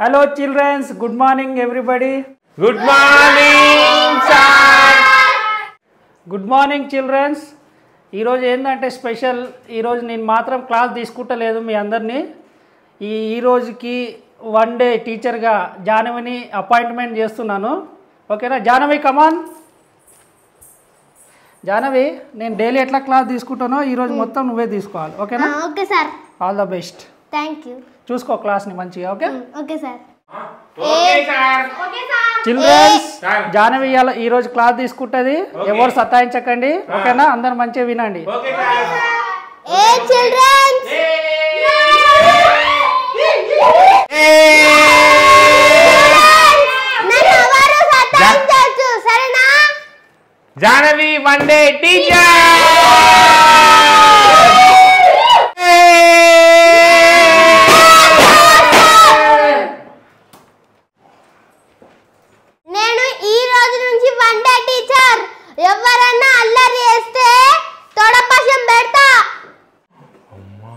Hello children, good morning everybody. Good morning sir. Good morning children. ఈ రోజు ఏందంటే special ఈ రోజు నేను మాత్రం క్లాస్ తీసుకుంటలేదు మీ అందర్నీ ఈ రోజుకి వన్ డే టీచర్ గా జానవిని అపాయింట్మెంట్ చేస్తున్నాను ఓకేనా జానవి కమాన్ జానవి నేను డైలీ ఎట్లా క్లాస్ తీసుకుంటానో ఈ రోజు మొత్తం నువ్వే తీసుకోవాలి ఓకేనా okay sir all the best thank you చూసుకో క్లాస్ ని మంచిగా okay okay sir okay sir children's Janavi ఈ రోజు క్లాస్ తీసుకుంటది ఎవరు సతాయించకండి ఓకేనా అందరూ మంచిగా వినండి ఓకే సార్ ఏ చిల్డ్రన్స్ నన్ను ఎవరు సతాయించొద్దు సరేనా జానవి వన్ డే టీచర్ నేను ఈ రోజు నుంచి వన్ డే టీచర్ ఎవరన్నా అల్లరి చేస్తే తొడపశం పెడతా అమ్మా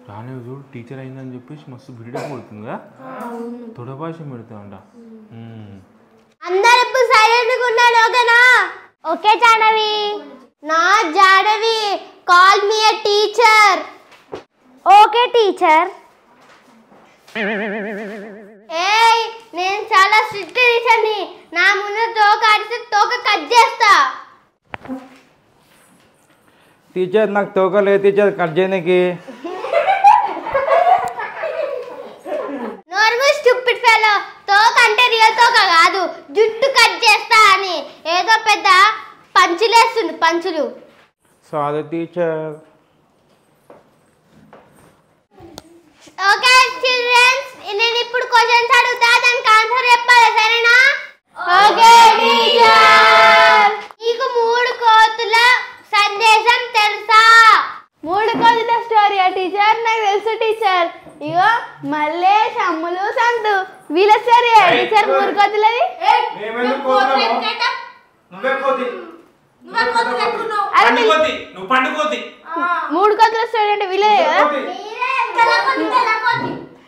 జానవి చూడు టీచర్ అయిందని చెప్పేసి మస్తు బిల్డప్ కొడుతుందిగా తొడభాషం పెడతా అంట అందరు ఇప్పుడు సైలెంట్ గా ఉన్నారు ఓకేనా ఓకే జానవి నా జానవి కాల్ మీ ఏ టీచర్ ఓకే టీచర్ ఏయ్ నేను చాలా స్ట్రిక్ట్ టీచర్ని నా ముందు తోక ఆడితే తోక కట్ చేస్తా టీచర్ నాకు తోక లేదు టీచర్ కట్ చేయడానికి నార్మల్ స్టూపిడ్ ఫెలో తోక అంటే రియల్ తోక కాదు జుట్టు కట్ చేస్తా అని ఏదో పెద్ద పంచులేస్తుంది పంచులు సారీ టీచర్ ఓకే చిల్డ్రన్స్ నేను ఇప్పుడు క్వశ్చన్స్ అడుగుతా దానికి ఆన్సర్ చెప్పాలి సరేనా ఓకే టీచర్ నీకు మూడు కోతుల సందేశం తెలుసా మూడు కోతుల స్టోరీ టీచర్ నాకు తెలుసు టీచర్ ఇగో మల్లేష్ అమ్ములు సంతు వీళ్ళ స్టోరీ టీచర్ మూడు కోతులది మూడు కోతుల స్టోరీ అంటే వీళ్ళే కదా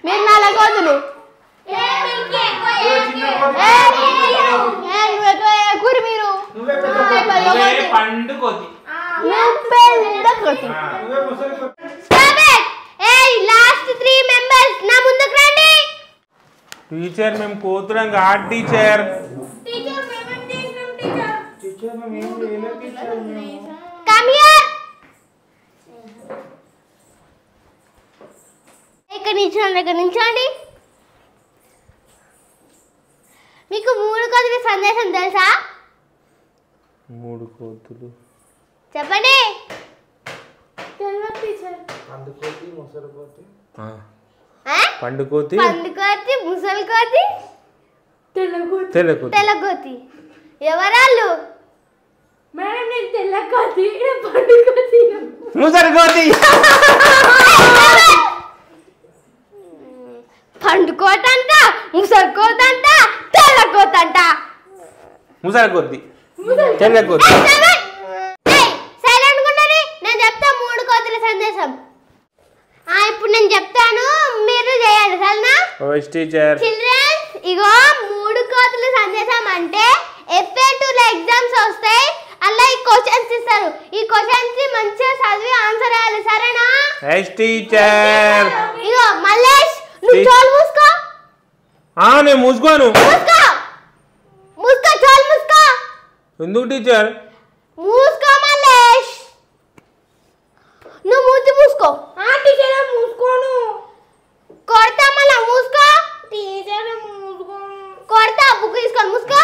మీరు నాలుగు కోతులు కూరి మీరు లాస్ట్ 3 మెంబర్స్ నా ముందుకు రండి టీచర్ మేము కోతులం కాదు టీచర్ కమ్ హియర్ ఇక్కడ నిల్చోండి మీకు మూడు కోతుల సందేశం తెలుసా మూడు కోతులు చెప్పండి పండుకోతి పండుకోతి ముసలి కోతి తెల్లకోతి తెల్లకోతి ఎవరాళ్ళు మేడం నేను తెల్లకోతి పండుకోతి ముసలి కోతి పండుకోతంట ముసలికోతంట తెల్లకోతంట ముసలి కోతి తెల్లకోతి సైలెంట్ ఉండని నేను చెప్తా మూడు కోతుల సందేశం ఇప్పుడు నేను చెప్తాను మీరు చేయాలి సరేనా ఓయ్ టీచర్ చిల్డ్రన్స్ ఇగో మూడు కోతుల సందేశం అంటే FA2 లో ఎగ్జామ్స్ వస్తాయి అలా ఈ క్వశ్చన్స్ ఇస్తారు ఈ క్వశ్చన్స్ మంచిగా చదివి ఆన్సర్ చేయాలి సరేనా ఎస్ టీచర్ ఇగో మల్లేష్ నువ్వు చోలు మూసుకో నేను మూసుకోను మూసుకో మూసుకో చోలు మూసుకో ఎందుకు టీచర్ మూసుకో మల్లేష్ నువ్వు మూతి మూసుకో టీచర్ మూసుకోను కొడతా మళ్ళా మూసుకో టీచర్ మూసుకోను కొడతా బుక్ తీసుకొని మూసుకో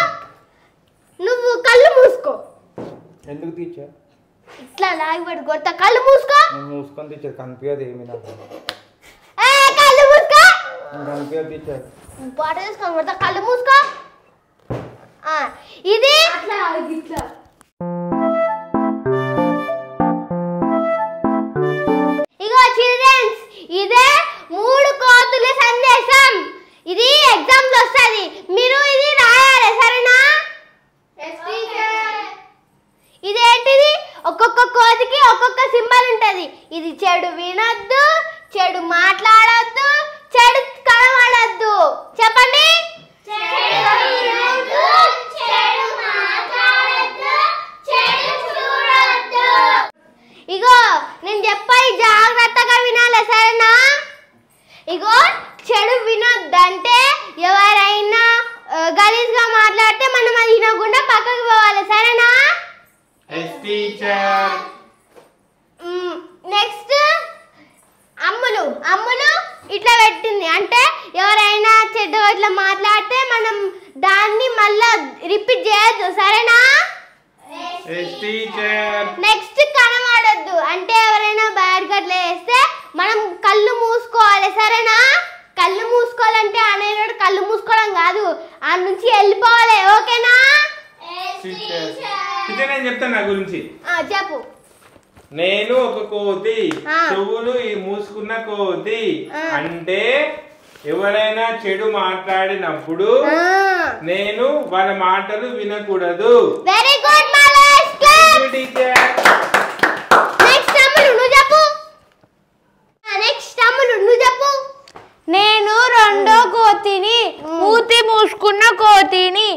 నువ్వు కళ్ళు మూసుకో ఎందుకు టీచర్ ఇట్లా లాగిపెట్టు కొడతా కళ్ళు మూసుకో నేను మూసుకొని టీచర్ కనిపించదు ఏమి నాకు కళ్ళు మూసుకో కనిపించదు టీచర్ పాట తీసుకొని కొడతా కళ్ళు మూసుకో ఇది ఇట్లా ఇగో చిల్డ్రన్స్ ఇదే మూడు కోతుల సందేశం ఇది ఎగ్జామ్ లో వస్తది మీరు ఇది రాయాలి సరేనా ఇదేంటిది ఒక్కొక్క కోతికి ఒక్కొక్క సింబల్ ఉంటది ఇది చెడు వినొద్దు చెడు మాట్లాడొద్దు చెడు కనబడొద్దు మాట్లాడొద్దు చెప్పండి ఇగో నేను చెప్పాయి జాగ్రత్తగా వినాలి సరేనా ఇగో చెడు వినొద్దంటే ఎవరైనా గలీజ్గా మాట్లాడితే మనం అది వినకుండా పక్కకు పోవాలి సరేనా నెక్స్ట్ అమ్ములు ఇట్లా పెట్టింది అంటే ఎవరైనా చెడ్డగా ఇట్లా మాట్లాడితే మనం దాన్ని మళ్ళా రిపీట్ చేయొద్దు సరేనా నెక్స్ట్ కనబడొద్దు అంటే ఎవరైనా బ్యాడ్ గట్ల చేస్తే మనం కళ్ళు మూసుకోవాలి సరేనా కళ్ళు మూసుకోవాలంటే అనేవాడు కళ్ళు మూసుకోవడం కాదు ఆ నుంచి వెళ్ళిపోవాలి ఓకేనా నేను చెప్తాను నా గురించి చెప్పు నేను ఒక కోతి చెవులు మూసుకున్న కోతి అంటే ఎవరైనా చెడు మాట్లాడినప్పుడు నేను వాళ్ళ మాటలు వినకూడదు very good Malesh teacher next Ammulu నువ్వు చెప్పు నేను రెండో కోతిని మూతి మూసుకున్న కోతిని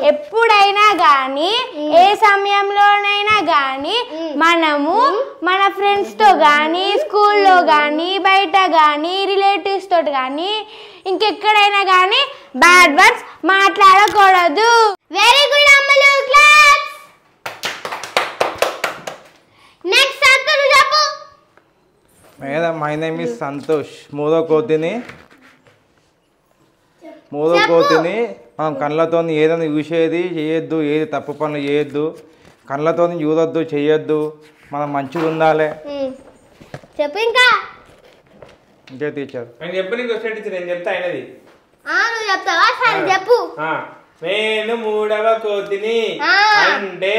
ఎప్పుడైనా గాని ఏ సమయంలోనైనా గాని మనము మన ఫ్రెండ్స్ తో గాని స్కూల్లో గాని బయట గాని రిలేటివ్స్ తోటి గాని ఇంకెక్కడైనా గాని బ్యాడ్ వర్డ్స్ మాట్లాడకూడదు వెరీ గుడ్ అమ్ములు క్లాప్స్ నెక్స్ట్ సంతోష్ చెప్పు madam my name is Santosh మూడో కోతిని మనం కళ్ళతో ఏదైనా చూసేది చేయొద్దు ఏది తప్పు పనులు చేయొద్దు కళ్ళతో చూడొద్దు చేయొద్దు మనం మంచిగా ఉండాలి చెప్పు ఇంకా ఇంకే టీచర్ నేను చెప్పనీకి వచ్చే టీచర్ నేను చెప్తా అయినది నువ్వు చెప్తావా సరే చెప్పు నేను మూడవ కోతిని అంటే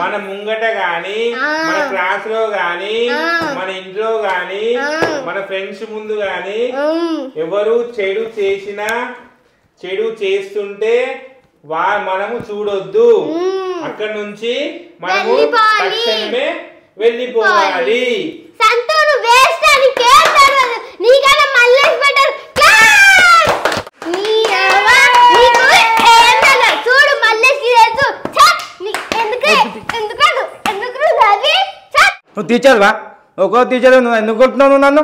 మన ముంగట గాని మన క్లాస్ లో గాని మన ఇంట్లో గాని మన ఫ్రెండ్స్ ముందు గాని ఎవరు చెడు చేసినా చెడు చేస్తుంటే మనము చూడొద్దు అక్కడ నుంచి మనము తక్షణమే వెళ్ళిపోవాలి సంతోను వేస్ట్ అని కేస్తారు నీకన్నా మల్లేష్ బెటర్ చూడు మల్లేష్ నువ్వు టీచర్వా ఒక్కో టీచర్ నువ్వు ఎందుకు కొడుతున్నావు నన్ను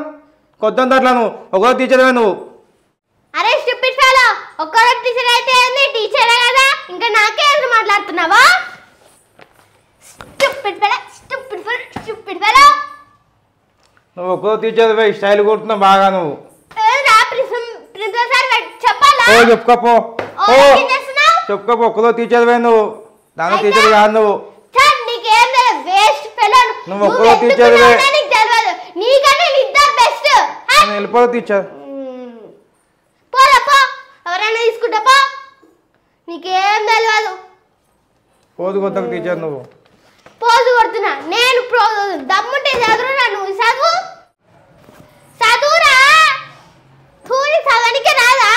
కొత్త అట్లా నువ్వు ఒక్కో టీచర్వే నువ్వు అరే స్టూపిడ్ ఫెలో ఒక్కో టీచర్ అయితే ఏంది టీచరే కదా ఇంకా నాకే ఎదురు మాట్లాడుతున్నావా స్టూపిడ్ ఫెలో నువ్వు ఒక్కో టీచర్వే స్టైల్ కొడుతున్నావు బాగా నువ్వు ప్రిన్సిపల్ సార్ చెప్పాలా చెప్పుకోపో చెప్పుకోపో ఒక్కదో టీచర్వే నువ్వు దాని టీచర్ కాదు నువ్వు నీకేం వేస్ట్ ఫెలో నువ్వు ఒక్కో టీచర్వే నీకన్నా ఇద్దరు బెస్ట్ వెళ్ళిపో టీచర్ పోరపో ఎవరైనా తీసుకుంటా పో నీకేం తెలియదు పోదు కొత్త టీచర్ నువ్వు పోజు కొడుతున్నా నేను దమ్ముంటే చదువురా నువ్వు చదువురా తూరి చదవనికి రాదా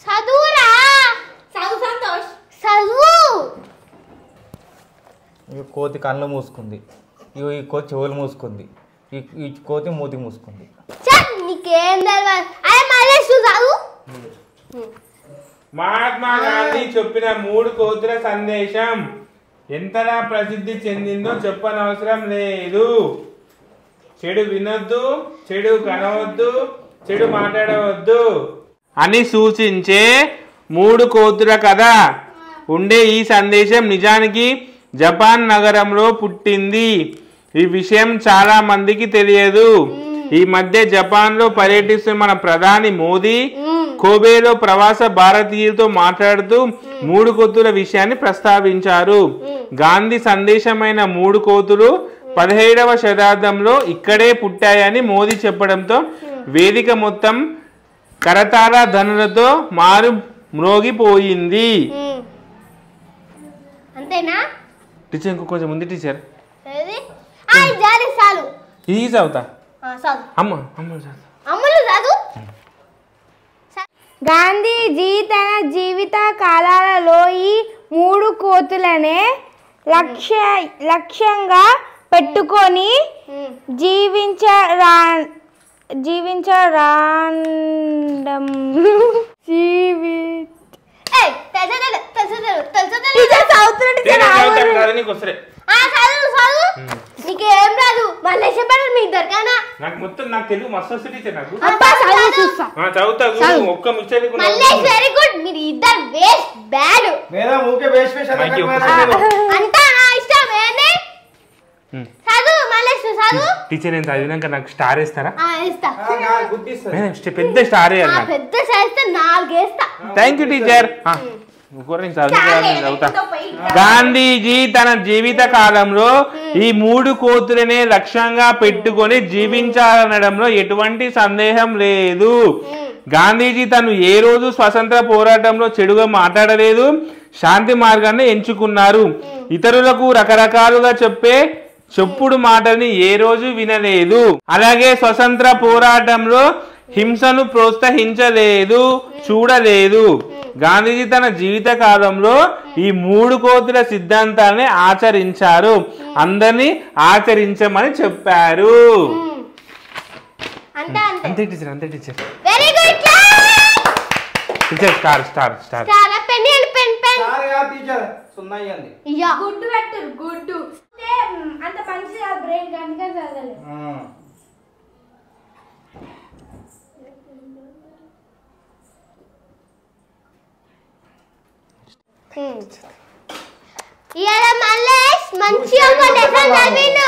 చదువురా చదువు సంతోష్ చదువు ఈ కోతి కళ్ళు మూసుకుంది ఈ కోతి చెవులు మూసుకుంది ఈ కోతి మూతి మూసుకుంది నీకేం తెలియదు అదే మళ్ళీ చదువు మహాత్మా గాంధీ చెప్పిన 3 కోతుల సందేశం ఎంతలా ప్రసిద్ధి చెందిందో చెప్పనవసరం లేదు చెడు వినొద్దు చెడు కనవద్దు చెడు మాట్లాడవద్దు అని సూచించే 3 కోతుల కథ ఉండే ఈ సందేశం నిజానికి జపాన్ నగరంలో పుట్టింది ఈ విషయం చాలా మందికి తెలియదు ఈ మధ్య జపాన్లో పర్యటిస్తున్న మన ప్రధాని మోదీ కోబేలో ప్రవాస భారతీయులతో మాట్లాడుతూ 3 కోతుల విషయాన్ని ప్రస్తావించారు గాంధీ సందేశమైన 3 కోతులు 17వ శతాబ్దంలో ఇక్కడే పుట్టాయని మోదీ చెప్పడంతో వేదిక మొత్తం కరతాళ ధ్వనులతో మారు మ్రోగిపోయింది అంతేనా టీచర్ ఇంకో కొంచెం ఉంది టీచర్ ఇది చదువుతా అమ్ములు చదువు గాంధీజీ తన జీవిత కాలాలలో ఈ 3 కోతులనే లక్ష్యంగా పెట్టుకొని జీవించడం నీకేం రాదు మళ్ళీ చెప్పాడు మీ దొరకనా నాకు మొత్తం నాకు తెలుగు మస్తు వస్తుంది టీచర్ నాకు చదువుతా ఒక్క మిస్టేక్ వెరీ గుడ్ మీరు ఇద్దరు వేస్ట్ బ్యాడ్ అంతా నా ఇష్టం ఏంది చదువు మళ్ళీ చదువు టీచర్ నేను చదివినాక నాకు స్టార్ వేస్తారా ఇస్తా పెద్ద స్టార్ పెద్ద చేస్తే 4 వేస్తా థ్యాంక్ యూ టీచర్ చదువుతా గాంధీజీ తన జీవిత కాలంలో ఈ 3 కోతులనే లక్ష్యంగా పెట్టుకొని జీవించాలనడంలో ఎటువంటి సందేహం లేదు. గాంధీజీ తను ఏ రోజు స్వతంత్ర పోరాటంలో చెడుగా మాట్లాడలేదు, శాంతి మార్గాన్ని ఎంచుకున్నారు. ఇతరులకు రకరకాలుగా చెప్పుడు మాటల్ని ఏ రోజు వినలేదు. అలాగే స్వతంత్ర పోరాటంలో హింసను ప్రోత్సహించలేదు, చూడలేదు. గాంధీజీ తన జీవిత కాలంలో ఈ 3 కోతుల సిద్ధాంతాన్ని ఆచరించారు, అందరినీ ఆచరించమని చెప్పారు. అంతే టీచర్, అంతే teacher. Very good teacher star star star. చాలా పెన్ పెన్ పెన్ టీచర్ సున్నా ఇయ్యండి. గుడ్డు పెట్టరు గుడ్డు అంత మంచి బ్రెయిన్ కనుక చదవలేదు. ఇయాల మల్లేష్ మంచి ఒక లెసన్ చదివిండు.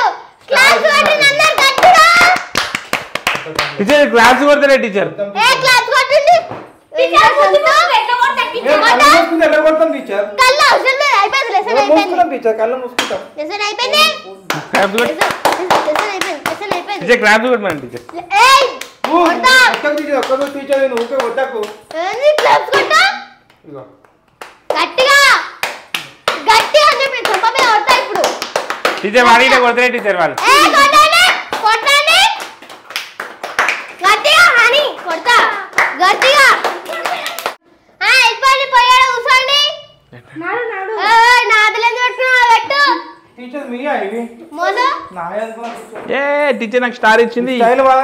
క్లాస్ కొట్టింది అందరూ గట్టిగా. టీచర్ క్లాస్ కొడతలే టీచర్. ఏ క్లాస్ కొట్టింది? టీచర్ ముందు ఎట్లా కొడతా టీచర్? ఎట్లా కొడతాం టీచర్? కళ్ళ అవసరం లేదు, అయిపోయింది లెసన్ అయిపోయింది. మూసుకుంటాం టీచర్, కళ్ళ మూసుకుంటాం. లెసన్ అయిపోయింది. క్లాస్ కొట్. లెసన్ అయిపోయింది, లెసన్ అయిపోయింది. టీచర్ క్లాస్ కొట్టమని టీచర్. ఏయ్ కొడతా. ఒక్క టీచర్ నేను ఊకే కొట్టకు. ఏంది క్లాస్ కొట్టా? ఇగో గట్టిగా గట్టిగా చెప్పి చెంప మీద కొడతా ఇప్పుడు. టీచర్ వాడితే కొడతలే టీచర్ వాళ్ళు. ఏ కొట్టండి కొట్టండి గట్టిగా హని కొడతా గట్టిగా. వెళ్ళిపోయి పోయాడు కూర్చోండి. నాదలేదు పెట్టుకున్నా పెట్టు టీచర్ మీయా ఇవి మోదు ఏ టీచర్ నాకు స్టార్ ఇచ్చింది,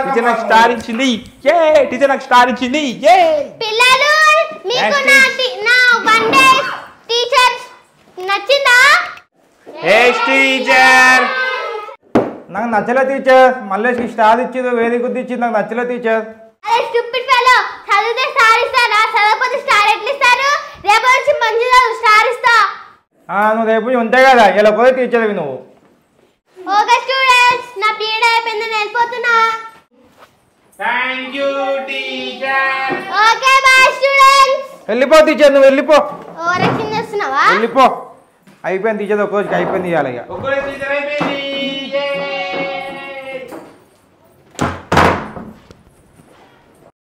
టీచర్ నాకు స్టార్ ఇచ్చింది, ఏ టీచర్ నాకు స్టార్ ఇచ్చింది. ఏ పిల్లలు మీకు నా వన్ డే టీచర్ నచ్చిందా? Yes teacher. నాకు నచ్చలే టీచర్. మల్లేష్కి స్టార్ ఇచ్చింది, వెరీ గుడ్ ఇచ్చింది, నాకు నచ్చలే టీచర్. అరే స్టూపిడ్ ఫెలో, చదివితే స్టార్ ఇస్తారా? చదవకపోతే స్టార్ ఎట్లా ఇస్తారు? రేపు నుంచి మంచిగా స్టార్ ఇస్తా. నువ్వు రేపు ఉంటాయి కదా, ఇలా పోయి టీచర్ నువ్వు. ఓకే స్టూడెంట్స్, నా పీరియడ్ అయిపోయింది, నేను వెళ్ళిపోతున్నా. Thank you teacher. Okay by students. వెళ్ళిపో టీచర్, నువ్వు వెళ్ళిపో. ఓవర్ యాక్షన్ చేస్తున్నావా? వెళ్ళిపో. అయిపోయింది టీచర్, ఒక రోజుకి అయిపోయింది ఇవాళ. ఇక ఒక్కరే టీచర్ అయిపోయింది.